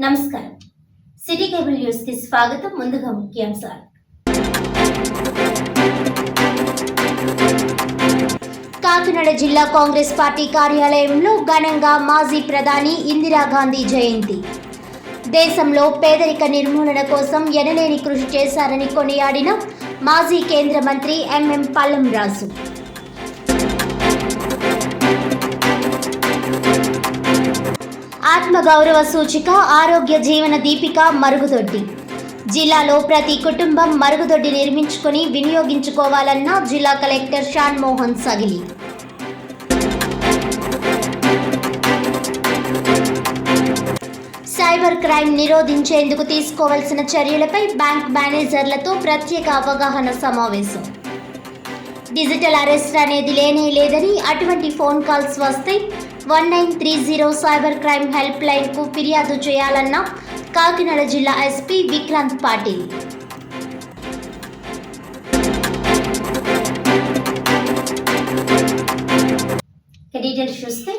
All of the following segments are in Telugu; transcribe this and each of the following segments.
నమస్కారం. సిటీ కేబుల్ న్యూస్ కి స్వాగతం. ముందుగా ముఖ్యాంశాలు. కాకినాడ జిల్లా కాంగ్రెస్ పార్టీ కార్యాలయంలో ఘనంగా మాజీ ప్రధాని ఇందిరాగాంధీ జయంతి. దేశంలో పేదరిక నిర్మూలన కోసం ఎనలేని కృషి చేశారని కొనియాడిన మాజీ కేంద్ర మంత్రి ఎంఎం పల్లం రాజు. ఆత్మగౌరవ సూచిక ఆరోగ్య జీవన దీపిక మరుగుదొడ్డి. జిల్లాలో ప్రతి కుటుంబం మరుగుదొడ్డి నిర్మించుకొని వినియోగించుకోవాలన్న జిల్లా collector Shan Mohan Sagili. Cyber crime నిరోధించేందుకు తీసుకోవాల్సిన చర్యలపై బ్యాంక్ మేనేజర్లతో ప్రత్యేక అవగాహన సమావేశం. డిజిటల్ అరెస్ట్ అనేది లేనే లేదని, అటువంటి ఫోన్ కాల్స్ వస్తే 1930 సైబర్ క్రైమ్ హెల్ప్ లైన్ కు ఫిర్యాదు చేయాలన్న కాకినాడ జిల్లా ఎస్పీ విక్రాంత్ పాటిల్. డీటెయిల్స్ చూస్తే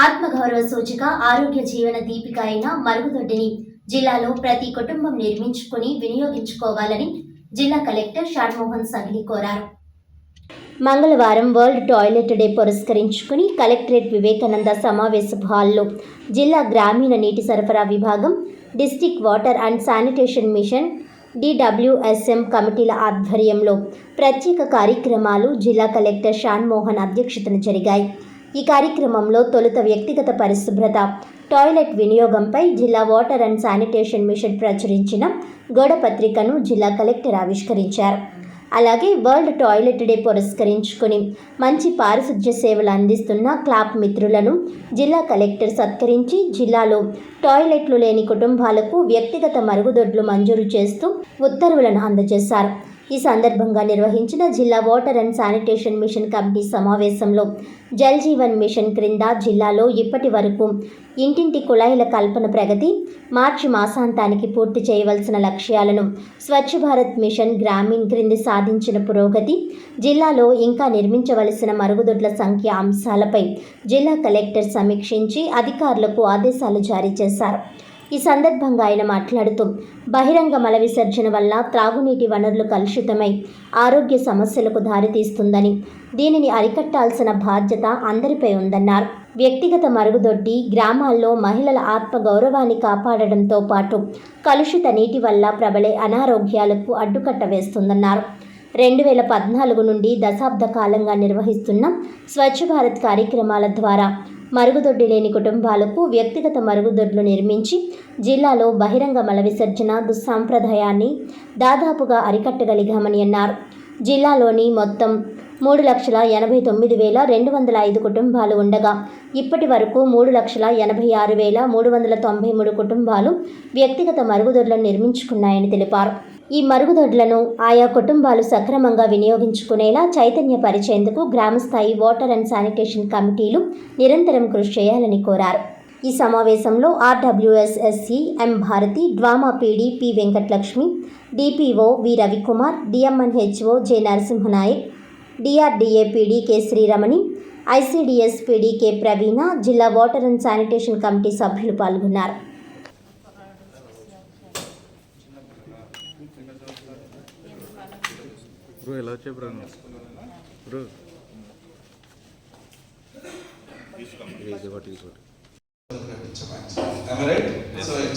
ఆత్మగౌరవ సూచిక ఆరోగ్య జీవన దీపిక అయిన మరుగుదొడ్డిని జిల్లాలో ప్రతి కుటుంబం నిర్మించుకుని వినియోగించుకోవాలని జిల్లా కలెక్టర్ షాన్మోహన్ సగిలి కోరారు. మంగళవారం వరల్డ్ టాయిలెట్ డే పురస్కరించుకుని కలెక్టరేట్ వివేకానంద సమావేశ హాల్లో జిల్లా గ్రామీణ నీటి సరఫరా విభాగం, district water and sanitation mission DWSM కమిటీల ఆధ్వర్యంలో ప్రత్యేక కార్యక్రమాలు జిల్లా కలెక్టర్ షాన్ మోహన్ అధ్యక్షతన జరిగాయి. ఈ కార్యక్రమంలో తొలుత వ్యక్తిగత పరిశుభ్రత, టాయిలెట్ వినియోగంపై జిల్లా వాటర్ అండ్ శానిటేషన్ మిషన్ ప్రచురించిన గోడపత్రికను జిల్లా కలెక్టర్ ఆవిష్కరించారు. అలాగే వరల్డ్ టాయిలెట్ డే పురస్కరించుకుని మంచి పారిశుధ్య సేవలు అందిస్తున్న క్లాప్ మిత్రులను జిల్లా కలెక్టర్ సత్కరించి జిల్లాలో టాయిలెట్లు లేని కుటుంబాలకు వ్యక్తిగత మరుగుదొడ్లు మంజూరు చేస్తూ ఉత్తర్వులను అందజేశారు. ఈ సందర్భంగా నిర్వహించిన జిల్లా water and sanitation mission committee సమావేశంలో జల్ జీవన్ మిషన్ క్రింద జిల్లాలో ఇప్పటి వరకు ఇంటింటి కుళాయిల కల్పన ప్రగతి, మార్చి మాసాంతానికి పూర్తి చేయవలసిన లక్ష్యాలను, స్వచ్ఛ భారత్ మిషన్ గ్రామీణ్ క్రింది సాధించిన పురోగతి, జిల్లాలో ఇంకా నిర్మించవలసిన మరుగుదొడ్ల సంఖ్య అంశాలపై జిల్లా కలెక్టర్ సమీక్షించి అధికారులకు ఆదేశాలు జారీ చేశారు. ఈ సందర్భంగా ఆయన మాట్లాడుతూ బహిరంగ మల విసర్జన వల్ల త్రాగునీటి వనరులు కలుషితమై ఆరోగ్య సమస్యలకు దారితీస్తుందని, దీనిని అరికట్టాల్సిన బాధ్యత అందరిపై ఉందన్నారు. వ్యక్తిగత మరుగుదొడ్డి గ్రామాల్లో మహిళల ఆత్మగౌరవాన్ని కాపాడడంతో పాటు కలుషిత నీటి వల్ల ప్రబలే అనారోగ్యాలకు అడ్డుకట్ట వేస్తుందన్నారు. 2014 నుండి దశాబ్ద కాలంగా నిర్వహిస్తున్న స్వచ్ఛ భారత్ కార్యక్రమాల ద్వారా మరుగుదొడ్డి లేని కుటుంబాలకు వ్యక్తిగత మరుగుదొడ్లు నిర్మించి జిల్లాలో బహిరంగ మల విసర్జన దుస్సాంప్రదాయాన్ని దాదాపుగా అరికట్టగలిగామని అన్నారు. జిల్లాలోని మొత్తం 3,89,205 కుటుంబాలు ఉండగా ఇప్పటి వరకు 3,86,393 కుటుంబాలు వ్యక్తిగత మరుగుదొడ్లను నిర్మించుకున్నాయని తెలిపారు. ఈ మరుగుదొడ్లను ఆయా కుటుంబాలు సక్రమంగా వినియోగించుకునేలా చైతన్యపరిచేందుకు గ్రామస్థాయి వాటర్ అండ్ శానిటేషన్ కమిటీలు నిరంతరం కృషి చేయాలని కోరారు. ఈ సమావేశంలో RWSSE M Bharati, DWAMA PD P Venkatalakshmi, DPO V Ravikumar, DMNHO J Narasimha Naik, DRDA PD K Sriramani, ICDS PD K ప్రవీణ, జిల్లా వాటర్ అండ్ శానిటేషన్ కమిటీ సభ్యులు పాల్గొన్నారు.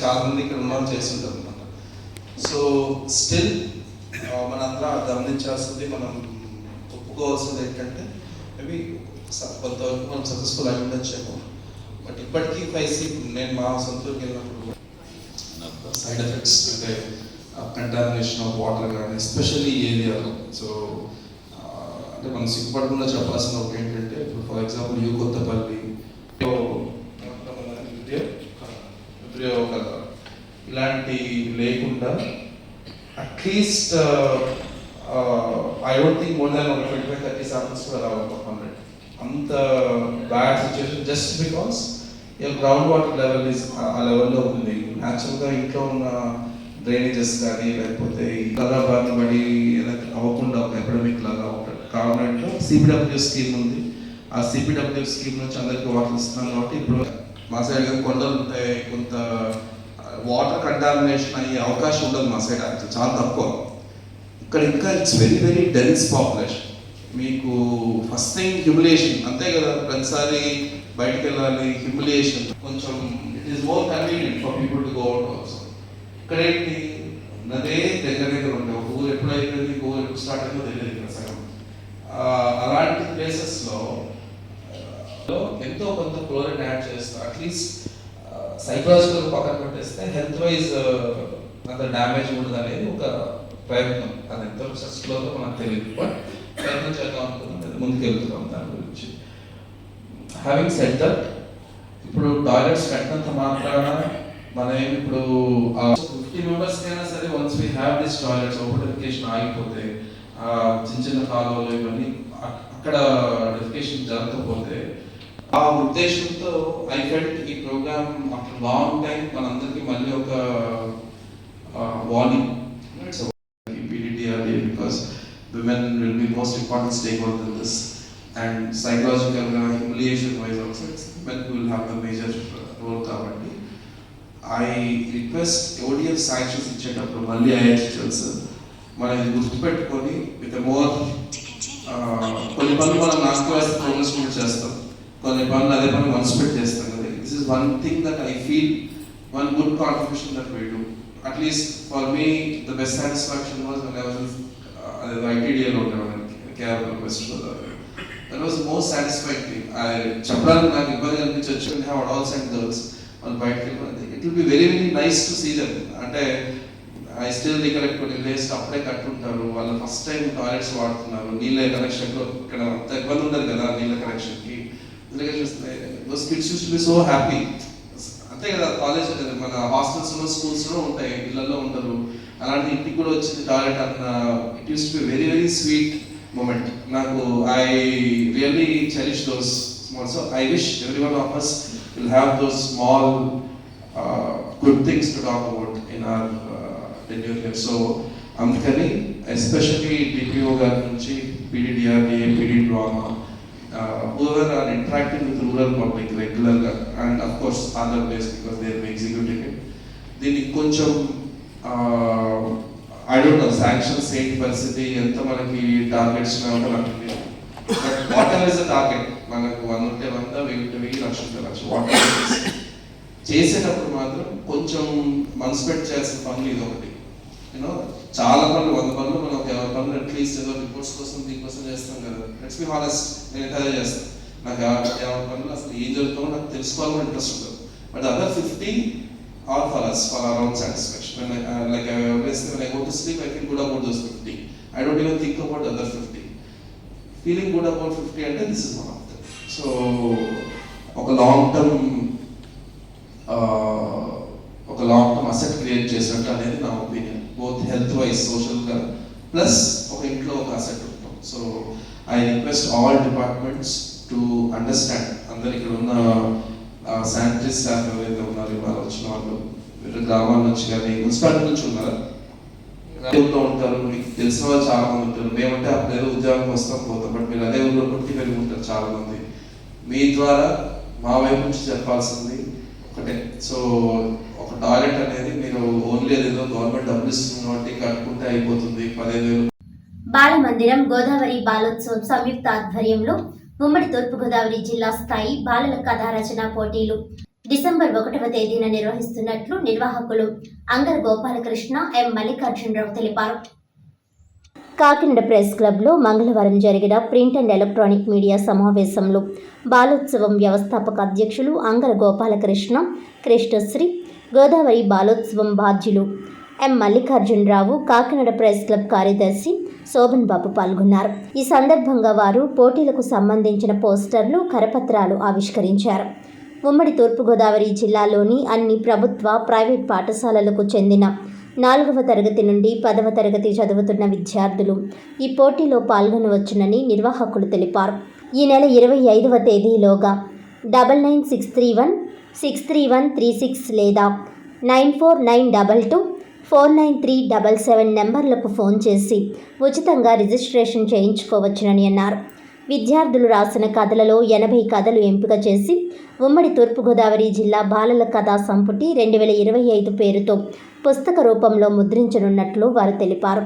చాలా మంది ఇక్కడ ఉన్న చేస్తుంటారు అనమాట. సో స్టిల్ మనంతా గమనించాల్సింది, మనం ఒప్పుకోవాల్సింది ఏంటంటే మేబీ కొంతవరకు మనం సక్సెస్ఫుల్ అయి ఉండొచ్చేమో, బట్ ఇప్పటికీ నేను మా సొంతూరుకి వెళ్ళినప్పుడు సైడ్ ఎఫెక్ట్స్ అంటే కంటామినేషన్ ఆఫ్ వాటర్ కానీ ఎస్పెషల్లీ ఈ ఏరియాలో. సో అంటే మనం సిగ్గుపడకుండా చెప్పాల్సిన ఒక ఏంటంటే, ఇప్పుడు ఫర్ ఎగ్జాంపుల్ కొత్తపల్లి ఇలాంటి లేకుండా at least I don't think more than 25-30 samples per hour per 100. అంత bad situation just because ground water level is ఆ లెవెల్లో ఉంది. న్యాచురల్గా ఇంట్లో ఉన్న డ్రైనేజెస్ కానీ లేకపోతే ఇలాగా బారిన పడి అవ్వకుండా ఒక ఎపిడమిక్ లాగా ఉంటుంది. కావాలంటే CPW స్కీమ్ ఉంది. ఆ CPW స్కీమ్ నుంచి అందరికీ వాటర్ ఇస్తున్నాం కాబట్టి ఇప్పుడు మా సైడ్ కొండలు ఉంటాయి, కొంత వాటర్ కంటామినేషన్ అయ్యే అవకాశం ఉండదు మా సైడ్, యాక్చువల్ చాలా తక్కువ. ఇక్కడ ఇంకా it's very very dense population. మీకు ఫస్ట్ థింగ్ హ్యూమిలియేషన్, అంతే కదా, ప్రతిసారి బయటకు వెళ్ళాలి, హ్యూమిలియేషన్ కొంచెం it is more convenient for people to go out also. ఇక్కడేంటి నదే దగ్గర ఉంటాయి, ఒక ఊరు ఎప్పుడు అయిపోయింది, ఊరు ఎప్పుడు స్టార్ట్ అయిందో తెలియదు ఇక్కడ సగం. అలాంటి ప్లేసెస్లో ఎంతో కొంత క్లోరైడ్ యాడ్ చేస్తూ అట్లీస్ట్ సైకలాజికల్ పక్కన పెట్టేస్తే హెల్త్ వైజ్ అంత డ్యామేజ్ ఉండదు అనేది ఒక ప్రయత్నం. అది ఎంత సక్సెస్ఫుల్ అవుతుందో మనకు తెలియదు, బట్ ప్రయత్నం చేద్దాం అనుకున్నాం, ముందుకు వెళ్తున్నాం దాని గురించి. హ్యావింగ్ సెడ్ దట్, ఇప్పుడు టాయిలెట్స్ కట్టినంత మాత్రాన మనం ఇప్పుడు 50 మెంబర్స్ అయినా సరే once we have this toilets open defecation ఆగిపోతే, చిన్న చిన్న కాలువలు ఇవన్నీ అక్కడ డెఫికేషన్ జరగకపోతే, ఆ ఉద్దేశంతో ఐ ఫెల్ట్ ఈ ప్రోగ్రామ్ ఆఫ్టర్ లాంగ్ టైం మనందరికీ మళ్ళీ ఒక warning. PDDRA, because women will be most important stakeholder in this, and psychological humiliation wise also it's men who will have the major role kabatti I request ODF sanctions ఇచ్చేటప్పుడు మళ్ళీ IHHLs మనం ఇది గుర్తుపెట్టుకొని విత్ మోర్ కొన్ని పనులు మనం నాకు వేస్తే ప్రోగ్రెస్ కూడా చేస్తాం, కొన్ని పనులు అదే పని మనసు పెట్టి చేస్తాం కదా. This is one thing that I feel one good contribution that we do. At least for me the best satisfaction was when I was ITDL Kerala west Godavari. That was most satisfying thing. చెప్పడానికి నాకు ఇబ్బంది అనిపించవచ్చు, హ్యావ్ అడల్ట్స్ అండ్ గర్ల్స్ వాళ్ళు బయటకి వెళ్ళి it will be very very nice to see them. అంటే ఐ స్టిల్ రికలెక్ట్ కొన్ని ప్లేస్ అప్పుడే కట్టుంటారు, వాళ్ళు ఫస్ట్ టైం టాయిలెట్స్ వాడుతున్నారు, నీళ్ళ కనెక్షన్లో ఇక్కడ అంత ఇబ్బంది ఉండదు కదా నీళ్ళ కనెక్షన్కి. Those kids used to be so happy. అంతే కదా, కాలేజ్ మన హాస్టల్స్లో స్కూల్స్లో ఉంటాయి, ఇళ్ళల్లో ఉండరు, అలాంటి ఇంటికి కూడా వచ్చింది టాయిలెట్ అన్న. It used to be very very sweet moment. నాకు I really cherish those small. So I wish everyone of us will have those small good things to talk about in our tenure here. So అందుకని ఎస్పెషల్లీ DPO గారి నుంచి PDDRA, PD drama, whoever are interacting with rural public regularly and of course other ways because they are executing it, దీనికి కొంచెం I don't know sanctions ఏంటి పరిస్థితి, ఎంత మనకి టార్గెట్స్ ఉంటాయి, but what ever is the target, మనకు 100 ఉంటే 100, 1000 ఉంటే 1000, 1,00,000 ఉంటే 1,00,000, వాట్ చేసేటప్పుడు మాత్రం కొంచెం మనసు పెట్టి చేయాల్సిన పనులు ఇది ఒకటి. యూనో చాలా పనులు, 100 పనులు మనం ఒక 50 పనులు అట్లీస్ట్ ఏదో రిపోర్ట్స్ కోసం దీనికోసం చేస్తాం కదా. లెట్స్ బి హానెస్ట్, నేను అదే చేస్తాను. నాకు 50 పనులు అసలు ఏం జరుగుతుందో నాకు తెలుసుకోవాలని ఇంట్రెస్ట్ ఉంటుంది. But other 50 are for us, for our own satisfaction. Like I always say, when I go to sleep, I feel good about those 50. I don't even think about the other 50. Feeling good about 50 అంటే this is one of them. So ఒక లాంగ్ టర్మ్ అసెట్ క్రియేట్ చేసినట్టు అనేది నా ఒపీనియన్, బోత్ హెల్త్ వైజ్ సోషల్గా ప్లస్ ఒక ఇంట్లో ఒక అసెట్ ఉంటాం. So I request all departments to understand. అందరు ఇక్కడ ఉన్న శానిటరీ స్టాఫ్ ఎవరైతే ఉన్నారు, ఇవాళ వచ్చిన వాళ్ళు గ్రామాల నుంచి కానీ మున్సిపాలిటీ నుంచి ఉన్నారా, ఊళ్ళో ఉంటారు, మీకు తెలిసిన వాళ్ళు చాలా మంది ఉంటారు. మేమంటే అప్పుడు ఏదో ఉద్యోగం వస్తాం పోతాం, బట్ మీరు అదే ఊళ్ళో పుట్టి పెరిగి ఉంటారు చాలా మంది. మీ ద్వారా మా వైపు నుంచి చెప్పాల్సింది ఒకటే. సో ఒక టాయిలెట్ అనేది మీరు ఓన్లీ ఏదో గవర్నమెంట్ డబ్బులు ఇస్తుంది కాబట్టి కట్టుకుంటే అయిపోతుంది 15,000. బాల మందిరం గోదావరి బాలోత్సవం సంయుక్త ఆధ్వర్యంలో ఉమ్మడి తూర్పుగోదావరి జిల్లా స్థాయి బాలల కథా రచన పోటీలు డిసెంబర్ 1వ తేదీన నిర్వహిస్తున్నట్లు నిర్వాహకులు అంగర గోపాలకృష్ణ, ఎం మల్లికార్జునరావు తెలిపారు. కాకినాడ ప్రెస్ క్లబ్లో మంగళవారం జరిగిన ప్రింట్ అండ్ ఎలక్ట్రానిక్ మీడియా సమావేశంలో బాలోత్సవం వ్యవస్థాపక అధ్యక్షులు అంగర గోపాలకృష్ణ, కృష్ణశ్రీ, గోదావరి బాలోత్సవం బాధ్యులు ఎం మల్లికార్జునరావు, కాకినాడ ప్రెస్ క్లబ్ కార్యదర్శి శోభన్ బాబు పాల్గొన్నారు. ఈ సందర్భంగా వారు పోటీలకు సంబంధించిన పోస్టర్లు, కరపత్రాలు ఆవిష్కరించారు. ఉమ్మడి తూర్పుగోదావరి జిల్లాలోని అన్ని ప్రభుత్వ, ప్రైవేట్ పాఠశాలలకు చెందిన 4వ తరగతి నుండి 10వ తరగతి చదువుతున్న విద్యార్థులు ఈ పోటీలో పాల్గొనవచ్చునని నిర్వాహకులు తెలిపారు. ఈ నెల 25వ తేదీలోగా 9963163136 లేదా 9492249377 నెంబర్లకు ఫోన్ చేసి ఉచితంగా రిజిస్ట్రేషన్ చేయించుకోవచ్చునని అన్నారు. విద్యార్థులు రాసిన కథలలో 80 కథలు ఎంపిక చేసి ఉమ్మడి తూర్పుగోదావరి జిల్లా బాలల కథా సంపుటి 2025 పేరుతో పుస్తక రూపంలో ముద్రించనున్నట్లు వారు తెలిపారు.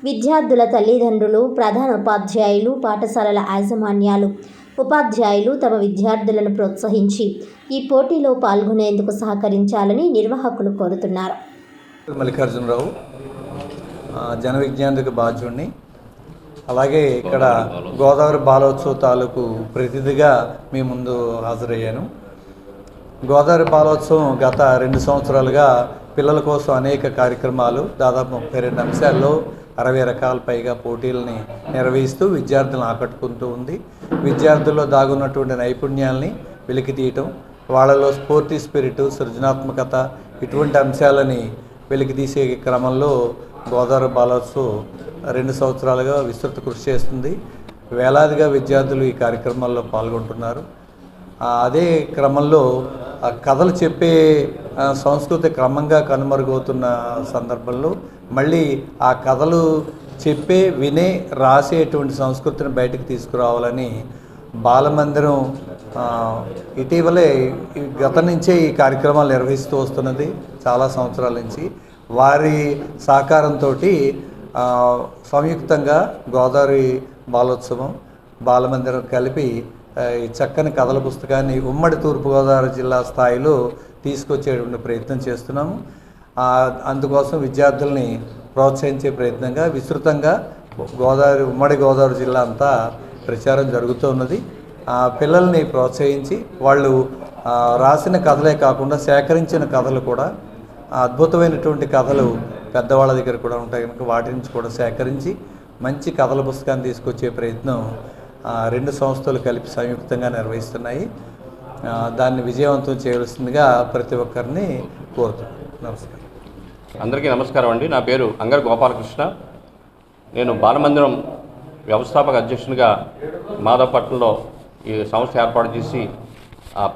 విద్యార్థుల తల్లిదండ్రులు, ప్రధానోపాధ్యాయులు, పాఠశాలల యాజమాన్యాలు, ఉపాధ్యాయులు తమ విద్యార్థులను ప్రోత్సహించి ఈ పోటీలో పాల్గొనేందుకు సహకరించాలని నిర్వాహకులు కోరుతున్నారు. మల్లికార్జునరావు, జన విజ్ఞానికి బాధ్యుడిని. అలాగే ఇక్కడ గోదావరి బాలోత్సవ తాలూకు ప్రతినిధిగా మీ ముందు హాజరయ్యాను. గోదావరి బాలోత్సవం గత 2 సంవత్సరాలుగా పిల్లల కోసం అనేక కార్యక్రమాలు, దాదాపు 32 అంశాల్లో 60 రకాల పైగా పోటీలని నిర్వహిస్తూ విద్యార్థులను ఆకట్టుకుంటూ ఉంది. విద్యార్థుల్లో దాగున్నటువంటి నైపుణ్యాలని వెలికి తీయటం, వాళ్ళలో స్పోర్టీ స్పిరిట్, సృజనాత్మకత ఇటువంటి అంశాలని వెలికి తీసే క్రమంలో గోదావరి బాలోత్సవం 2 సంవత్సరాలుగా విస్తృత కృషి చేస్తుంది. వేలాదిగా విద్యార్థులు ఈ కార్యక్రమాల్లో పాల్గొంటున్నారు. అదే క్రమంలో కథలు చెప్పే సంస్కృతి క్రమంగా కనుమరుగవుతున్న సందర్భంలో మళ్ళీ ఆ కథలు చెప్పే, వినే, రాసేటువంటి సంస్కృతిని బయటకు తీసుకురావాలని బాలమందిరం ఇటీవలే గత నుంచే ఈ కార్యక్రమాలు నిర్వహిస్తూ వస్తున్నది. చాలా సంవత్సరాల నుంచి వారి సహకారంతో సంయుక్తంగా గోదావరి బాలోత్సవం, బాలమందిరం కలిపి ఈ చక్కని కథల పుస్తకాన్ని ఉమ్మడి తూర్పుగోదావరి జిల్లా స్థాయిలో తీసుకొచ్చేటువంటి ప్రయత్నం చేస్తున్నాము. అందుకోసం విద్యార్థుల్ని ప్రోత్సహించే ప్రయత్నంగా విస్తృతంగా ఉమ్మడి గోదావరి జిల్లా అంతా ప్రచారం జరుగుతూ ఉన్నది. పిల్లల్ని ప్రోత్సహించి వాళ్ళు రాసిన కథలే కాకుండా సేకరించిన కథలు కూడా, అద్భుతమైనటువంటి కథలు పెద్దవాళ్ళ దగ్గర కూడా ఉంటాయి కనుక వాటి నుంచి కూడా సేకరించి మంచి కథల పుస్తకాన్ని తీసుకొచ్చే ప్రయత్నం 2 సంస్థలు కలిపి సంయుక్తంగా నిర్వహిస్తున్నాయి. దాన్ని విజయవంతం చేయవలసిందిగా ప్రతి ఒక్కరిని కోరుతున్నాను. నమస్కారం. అందరికీ నమస్కారం అండి. నా పేరు అంగర్ గోపాలకృష్ణ. నేను బాలమందిరం వ్యవస్థాపక అధ్యక్షునిగా మాధవపట్నంలో ఈ సంస్థ ఏర్పాటు చేసి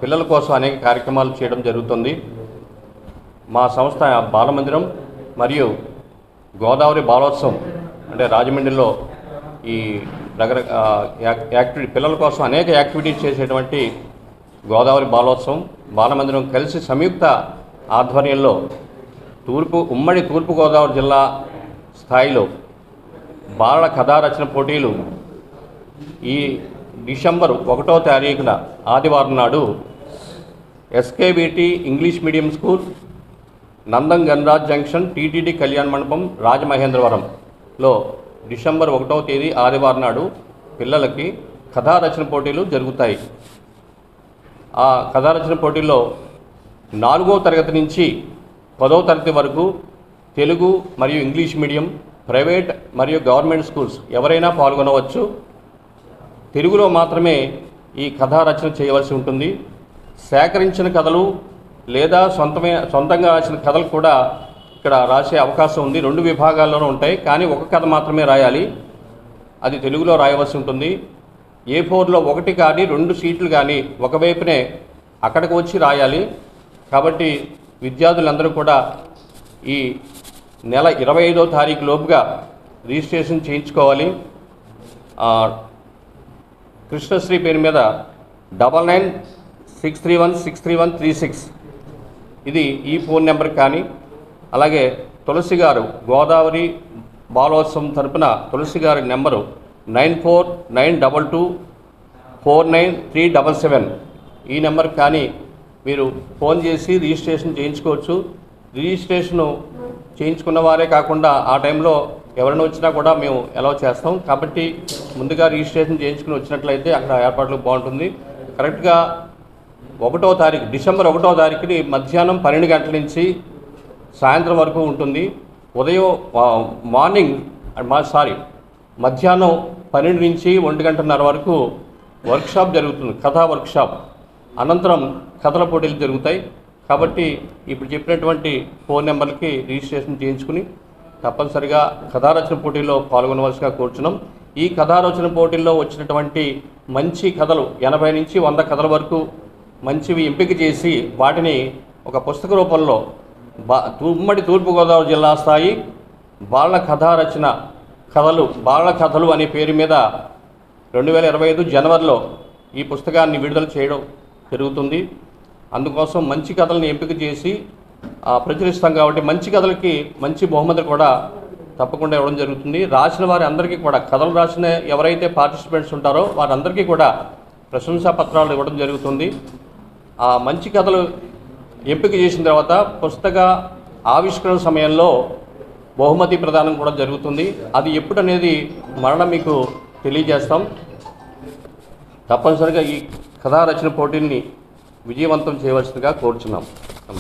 పిల్లల కోసం అనేక కార్యక్రమాలు చేయడం జరుగుతుంది. మా సంస్థ బాలమందిరం మరియు గోదావరి బాలోత్సవం అంటే రాజమండ్రిలో ఈ పిల్లల కోసం అనేక యాక్టివిటీస్ చేసేటువంటి గోదావరి బాలోత్సవం, బాలమందిరం కలిసి సంయుక్త ఆధ్వర్యంలో ఉమ్మడి తూర్పుగోదావరి జిల్లా స్థాయిలో బాలల కథా రచన పోటీలు ఈ డిసెంబర్ 1వ తారీఖున ఆదివారం నాడు SKBT English medium school, Nandam Ganraj junction, TTD Kalyana Mandapam, రాజమహేంద్రవరంలో డిసెంబర్ 1వ తేదీ ఆదివారం నాడు పిల్లలకి కథా రచన పోటీలు జరుగుతాయి. ఆ కథా రచన పోటీల్లో 4వ తరగతి నుంచి 10వ తరగతి వరకు తెలుగు మరియు ఇంగ్లీష్ మీడియం, ప్రైవేట్ మరియు గవర్నమెంట్ స్కూల్స్ ఎవరైనా పాల్గొనవచ్చు. తెలుగులో మాత్రమే ఈ కథా రచన చేయవలసి ఉంటుంది. సేకరించిన కథలు లేదా సొంతంగా రాసిన కథలు కూడా ఇక్కడ రాసే అవకాశం ఉంది. 2 విభాగాల్లోనూ ఉంటాయి, కానీ ఒక కథ మాత్రమే రాయాలి. అది తెలుగులో రాయవలసి ఉంటుంది. A4లో 1 కానీ 2 షీట్లు కానీ ఒకవైపునే అక్కడికి వచ్చి రాయాలి. కాబట్టి విద్యార్థులందరూ కూడా ఈ నెల 25వ తారీఖు లోపుగా రిజిస్ట్రేషన్ చేయించుకోవాలి. కృష్ణశ్రీ పేరు మీద 9963163136 ఇది ఈ ఫోన్ నెంబర్ కానీ, అలాగే తులసి గారు గోదావరి బాలోత్సవం తరపున తులసి గారి నెంబరు 9492249377 ఈ నెంబర్ కానీ మీరు ఫోన్ చేసి రిజిస్ట్రేషన్ చేయించుకోవచ్చు. రిజిస్ట్రేషను చేయించుకున్న వారే కాకుండా ఆ టైంలో ఎవరైనా వచ్చినా కూడా మేము అలౌ చేస్తాం. కాబట్టి ముందుగా రిజిస్ట్రేషన్ చేయించుకుని వచ్చినట్లయితే అక్కడ ఏర్పాట్లు బాగుంటుంది. కరెక్ట్గా 1వ తారీఖు డిసెంబర్ 1వ తారీఖుని మధ్యాహ్నం 12 గంటల నుంచి సాయంత్రం వరకు ఉంటుంది. మధ్యాహ్నం 12 నుంచి 1 వరకు వర్క్షాప్ జరుగుతుంది, కథా వర్క్షాప్. అనంతరం కథల పోటీలు జరుగుతాయి. కాబట్టి ఇప్పుడు చెప్పినటువంటి ఫోన్ నెంబర్కి రిజిస్ట్రేషన్ చేయించుకుని తప్పనిసరిగా కథారచన పోటీల్లో పాల్గొనవలసిగా కోరుచున్నాం. ఈ కథారచన పోటీల్లో వచ్చినటువంటి మంచి కథలు 80 నుంచి 100 కథల వరకు మంచివి ఎంపిక చేసి వాటిని ఒక పుస్తక రూపంలో ఉమ్మడి తూర్పుగోదావరి జిల్లా స్థాయి బాల కథారచన బాల కథలు అనే పేరు మీద 2025 జనవరిలో ఈ పుస్తకాన్ని విడుదల చేయడం జరుగుతుంది. అందుకోసం మంచి కథలను ఎంపిక చేసి ప్రచురిస్తాం కాబట్టి మంచి కథలకి మంచి బహుమతులు కూడా తప్పకుండా ఇవ్వడం జరుగుతుంది. రాసిన వారి అందరికీ కూడా, కథలు రాసిన ఎవరైతే పార్టిసిపెంట్స్ ఉంటారో వారందరికీ కూడా ప్రశంసా పత్రాలు ఇవ్వడం జరుగుతుంది. ఆ మంచి కథలు ఎంపిక చేసిన తర్వాత పుస్తక ఆవిష్కరణ సమయంలో బహుమతి ప్రదానం కూడా జరుగుతుంది. అది ఎప్పుడనేది మరణ మీకు తెలియజేస్తాం. తప్పనిసరిగా ఈ కథా రచన పోటీని విజయవంతం చేయవలసిందిగా కోరుచున్నాం.